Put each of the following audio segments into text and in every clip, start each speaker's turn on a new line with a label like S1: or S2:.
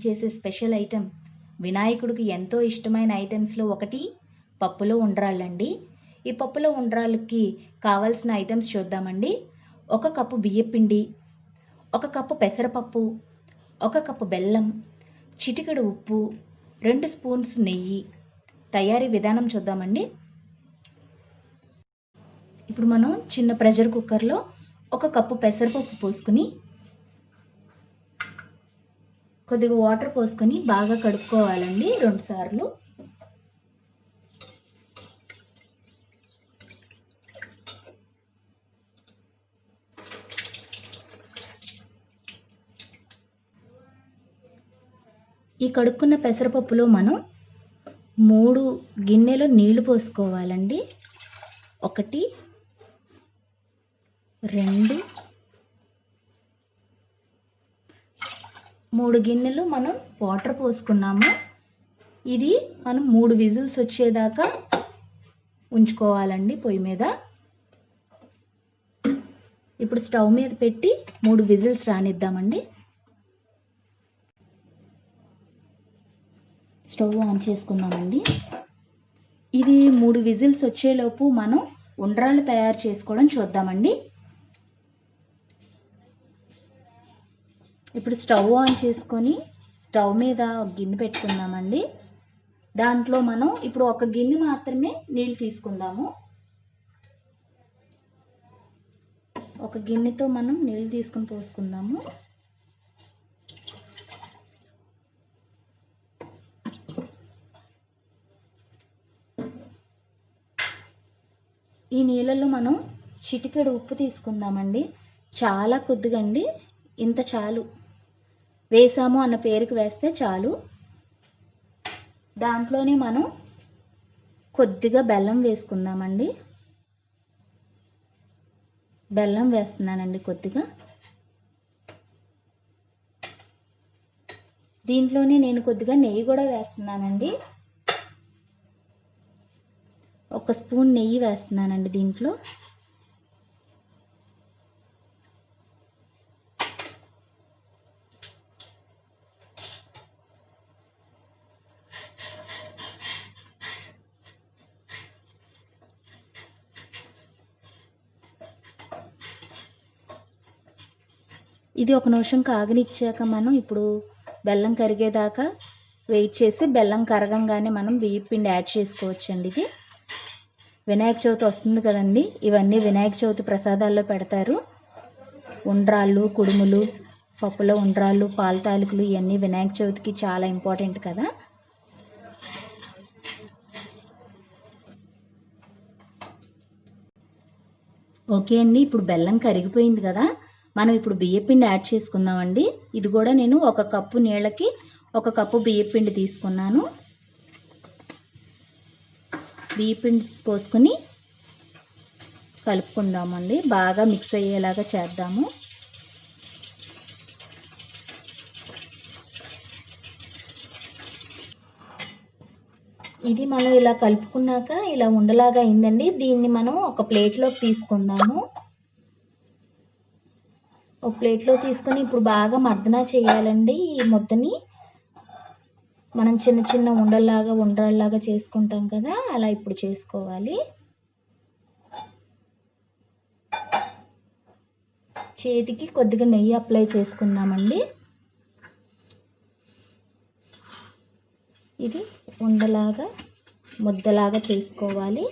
S1: చేసే special item, వినాయకుడికి ఎంతో ఇష్టమైన ఐటమ్స్లో ఒకటి పప్పులో ఉండ్రాళ్ళండి. ఈ పప్పులో ఉండ్రాళ్ళకి కావాల్సిన ఐటమ్స్ చూద్దామండి. 1 కప్పు బియ్యపిండి, 1 కప్పు పెసరపప్పు, 1 కప్పు బెల్లం, చిటికెడు ఉప్పు, 2 స్పూన్స్ నెయ్యి. తయారీ విధానం చూద్దామండి. ఇప్పుడు మనం చిన్న ప్రెషర్ కుక్కర్లో 1 కప్పు పెసరపప్పు పోసుకుని కొద్దిగా వాటర్ పోసుకొని బాగా కడుక్కోవాలండి 2 సార్లు. ఈ కడుక్కున్న పెసరపప్పులో మనం 3 గిన్నెలు నీళ్లు పోసుకోవాలండి. 1, 2, 3 గిన్నెలు మనం వాటర్ పోసుకున్నాము. ఇది మనం 3 విజిల్స్ వచ్చేదాకా ఉంచుకోవాలండి పొయ్యి మీద. ఇప్పుడు స్టవ్ మీద పెట్టి 3 విజిల్స్ రానిద్దామండి. స్టవ్ ఆన్ చేసుకుందామండి. ఇది 3 విజిల్స్ వచ్చేలోపు మనం ఉండ్రాళ్ళు తయారు చేసుకోవడం చూద్దామండి. ఇప్పుడు స్టవ్ ఆన్ చేసుకొని స్టవ్ మీద గిన్నె పెట్టుకుందామండి. దాంట్లో మనం ఇప్పుడు 1 గిన్నె మాత్రమే నీళ్ళు తీసుకుందాము. 1 గిన్నెతో మనం నీళ్ళు తీసుకుని పోసుకుందాము. ఈ నీళ్ళల్లో మనం చిటికెడు ఉప్పు తీసుకుందామండి. చాలా కొద్దిగా అండి, ఇంత చాలు. వేసాము అన్న పేరుకి వేస్తే చాలు. దాంట్లోనే మనం కొద్దిగా బెల్లం వేసుకుందామండి. బెల్లం వేస్తున్నానండి కొద్దిగా. దీంట్లోనే నేను కొద్దిగా నెయ్యి కూడా వేస్తున్నానండి. 1 స్పూన్ నెయ్యి వేస్తున్నానండి దీంట్లో. ఇది 1 నిమిషం కాగనిచ్చాక మనం ఇప్పుడు బెల్లం కరిగేదాకా వెయిట్ చేసి, బెల్లం కరగంగానే మనం బియ్యపిండి యాడ్ చేసుకోవచ్చండి. ఇది వినాయక చవితి వస్తుంది కదండి, ఇవన్నీ వినాయక చవితి ప్రసాదాల్లో పెడతారు. ఉండ్రాళ్ళు, కుడుములు, పప్పులో ఉండ్రాళ్ళు, పాల తాలికలు ఇవన్నీ వినాయక చవితికి చాలా ఇంపార్టెంట్ కదా. ఓకే అండి, ఇప్పుడు బెల్లం కరిగిపోయింది కదా. మనం ఇప్పుడు బియ్యపిండి యాడ్ చేసుకుందామండి. ఇది కూడా నేను 1 కప్పు నీళ్ళకి 1 కప్పు బియ్యపిండి తీసుకున్నాను. బియ్యపిండి పోసుకొని కలుపుకుందామండి. బాగా మిక్స్ అయ్యేలాగా చేద్దాము. ఇది మనం ఇలా కలుపుకున్నాక ఇలా ఉండలాగా అయిందండి. దీన్ని మనం ఒక ప్లేట్లోకి తీసుకుందాము. ఒక ప్లేట్లో తీసుకొని ఇప్పుడు బాగా మర్దన చేయాలండి. ఈ ముద్దని మనం చిన్న చిన్న ఉండ్రాళ్ళలాగా చేసుకుంటాం కదా, అలా ఇప్పుడు చేసుకోవాలి. చేతికి కొద్దిగా నెయ్యి అప్లై చేసుకుందామండి. ఇది ఉండలాగా ముద్దలాగా చేసుకోవాలి.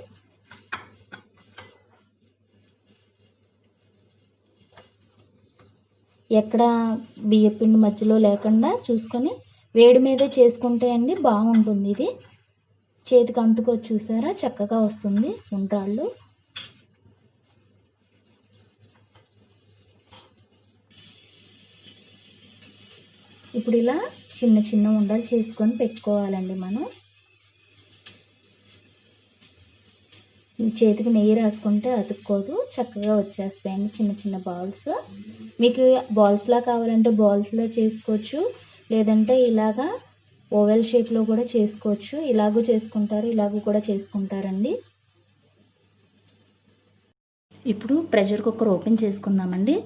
S1: ఎక్కడ బియ్యపిండి మధ్యలో లేకుండా చూసుకొని వేడి మీదే చేసుకుంటే అండి బాగుంటుంది. ఇది చేతికి అంటుకొని చూసారా, చక్కగా వస్తుంది ఉండ్రాళ్ళు. ఇప్పుడు ఇలా చిన్న చిన్న ఉండలు చేసుకొని పెట్టుకోవాలండి. మనం చేతికి నెయ్యి రాసుకుంటే అతుక్కోదు, చక్కగా వచ్చేస్తాయండి చిన్న చిన్న బాల్స్. మీకు బాల్స్లా కావాలంటే బాల్స్లో చేసుకోవచ్చు, లేదంటే ఇలాగా ఓవెల్ షేప్లో కూడా చేసుకోవచ్చు. ఇలాగూ చేసుకుంటారు, ఇలాగూ కూడా చేసుకుంటారండి. ఇప్పుడు ప్రెషర్ కుక్కర్ ఓపెన్ చేసుకుందామండి.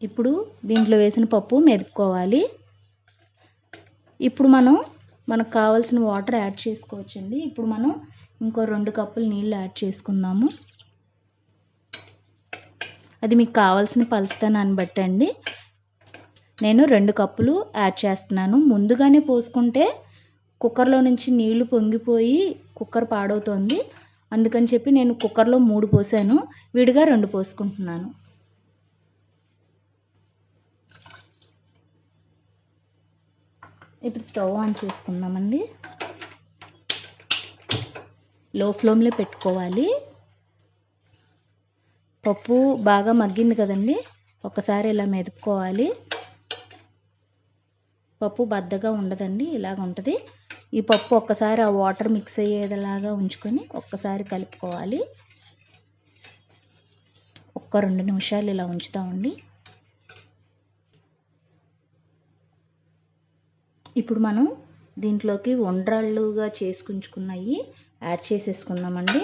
S1: ఇప్పుడు దీంట్లో వేసిన పప్పు మెదుపుకోవాలి. ఇప్పుడు మనకు కావాల్సిన వాటర్ యాడ్ చేసుకోవచ్చండి. ఇప్పుడు మనం ఇంకో 2 కప్పులు నీళ్ళు యాడ్ చేసుకుందాము. అది మీకు కావాల్సిన పలచదనాన్ని బట్టి అండి. నేను 2 కప్పులు యాడ్ చేస్తున్నాను. ముందుగానే పోసుకుంటే కుక్కర్లో నుంచి నీళ్లు పొంగిపోయి కుక్కర్ పాడవుతుంది. అందుకని చెప్పి నేను కుక్కర్లో 3 పోసాను, విడిగా 2 పోసుకుంటున్నాను. ఇప్పుడు స్టవ్ ఆన్ చేసుకుందామండి. లో ఫ్లేమ్లో పెట్టుకోవాలి. పప్పు బాగా మగ్గింది కదండి, ఒకసారి ఇలా మెదుపుకోవాలి. పప్పు బద్దగా ఉండదండి, ఇలాగ ఉంటుంది. ఈ పప్పు ఒక్కసారి ఆ వాటర్ మిక్స్ అయ్యేలాగా ఉంచుకొని ఒక్కసారి కలుపుకోవాలి. 1-2 నిమిషాలు ఇలా ఉంచుతామండి. ఇప్పుడు మనం దీంట్లోకి ఉండ్రాళ్ళుగా చేసుకుంచుకున్నవి యాడ్ చేసేసుకుందామండి.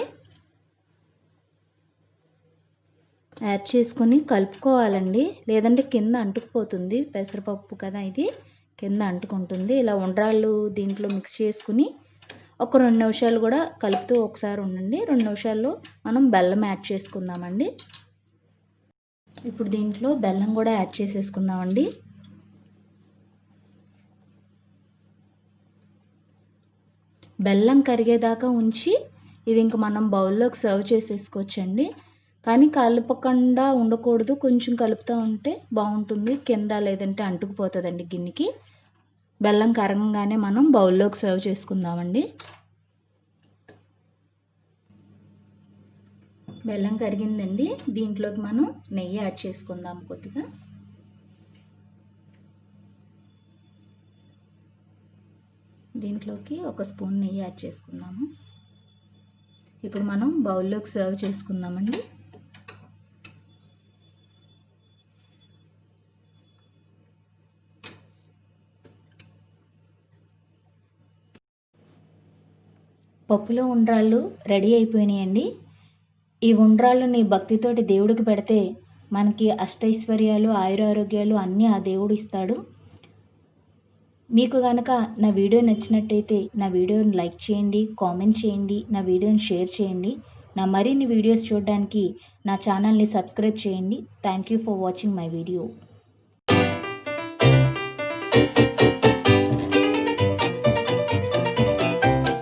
S1: యాడ్ చేసుకొని కలుపుకోవాలండి, లేదంటే కింద అంటుకుపోతుంది. పెసరపప్పు కదా, ఇది కింద అంటుకుంటుంది. ఇలా ఉండ్రాళ్ళు దీంట్లో మిక్స్ చేసుకుని ఒక 2 నిమిషాలు కూడా కలుపుతూ ఒకసారి ఉండండి. 2 నిమిషాల్లో మనం బెల్లం యాడ్ చేసుకుందామండి. ఇప్పుడు దీంట్లో బెల్లం కూడా యాడ్ చేసేసుకుందామండి. బెల్లం కరిగేదాకా ఉంచి ఇది ఇంక మనం బౌల్లోకి సర్వ్ చేసేసుకోవచ్చండి. కానీ కలపకుండా ఉండకూడదు, కొంచెం కలుపుతూ ఉంటే బాగుంటుంది. కింద లేదంటే అంటుకుపోతుందండి గిన్నెకి. బెల్లం కరగంగానే మనం బౌల్లోకి సర్వ్ చేసుకుందామండి. బెల్లం కరిగిందండి. దీంట్లోకి మనం నెయ్యి యాడ్ చేసుకుందాం. కొద్దిగా దీంట్లోకి 1 స్పూన్ నెయ్యి యాడ్ చేసుకుందాము. ఇప్పుడు మనం బౌల్లోకి సర్వ్ చేసుకుందామండి. పప్పులో ఉండ్రాళ్ళు రెడీ అయిపోయినాయండి. ఈ ఉండ్రాళ్ళని భక్తితోటి దేవుడికి పెడితే మనకి అష్టైశ్వర్యాలు, ఆయురారోగ్యాలు అన్నీ ఆ దేవుడు ఇస్తాడు. మీకు కనుక నా వీడియో నచ్చినట్టయితే నా వీడియోని లైక్ చేయండి, కామెంట్ చేయండి, నా వీడియోని షేర్ చేయండి. నా మరిన్ని వీడియోస్ చూడడానికి నా ఛానల్ని సబ్స్క్రైబ్ చేయండి. Thank you for watching my video.